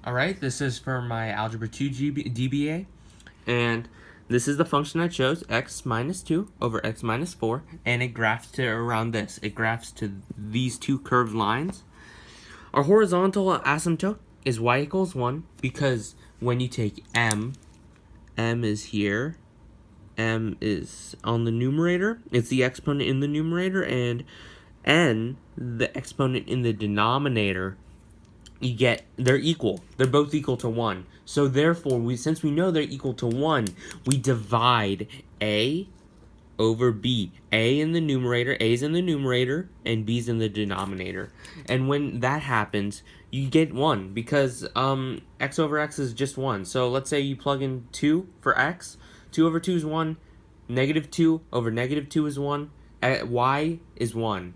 Alright, this is for my Algebra 2 DBA, and this is the function I chose, x minus 2 over x minus 4, and it graphs to around this. It graphs to these two curved lines. Our horizontal asymptote is y equals 1, because when you take m is here, m is on the numerator, it's the exponent in the numerator, and n, the exponent in the denominator, you get they're equal. They're both equal to 1. So therefore, since we know they're equal to 1, we divide a over b. A in the numerator, a's in the numerator, and b's in the denominator. And when that happens, you get 1 because x over x is just 1. So let's say you plug in 2 for x. 2 over 2 is 1. Negative 2 over negative 2 is 1. Y is 1.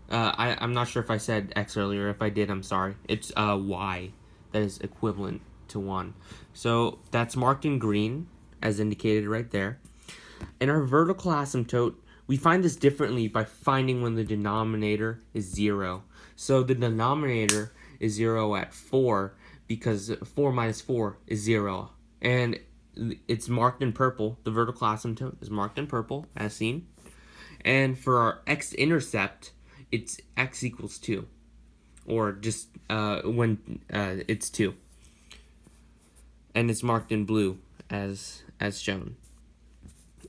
I'm not sure if I said x earlier. If I did, I'm sorry. It's y that is equivalent to 1. So that's marked in green, as indicated right there. In our vertical asymptote, we find this differently by finding when the denominator is 0. So the denominator is 0 at 4, because 4 minus 4 is 0. And it's marked in purple. The vertical asymptote is marked in purple, as seen. And for our x-intercept, it's x equals 2, or just when it's 2, and it's marked in blue as shown.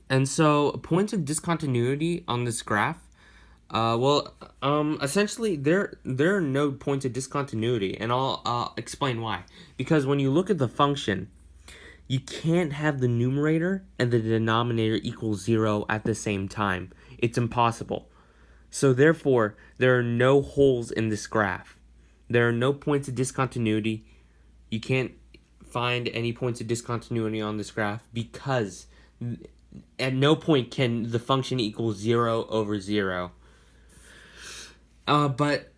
And so points of discontinuity on this graph, essentially there are no points of discontinuity, and I'll explain why. Because when you look at the function, you can't have the numerator and the denominator equal 0 at the same time. It's impossible. So therefore, there are no holes in this graph. There are no points of discontinuity. You can't find any points of discontinuity on this graph because at no point can the function equal 0 over 0. But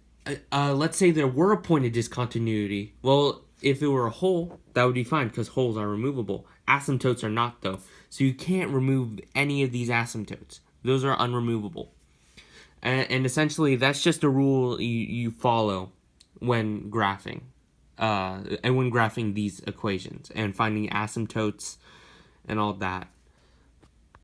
let's say there were a point of discontinuity. Well, if it were a hole, that would be fine because holes are removable. Asymptotes are not, though. So you can't remove any of these asymptotes. Those are unremovable. And essentially, that's just a rule you follow when graphing. And when graphing these equations and finding asymptotes and all that.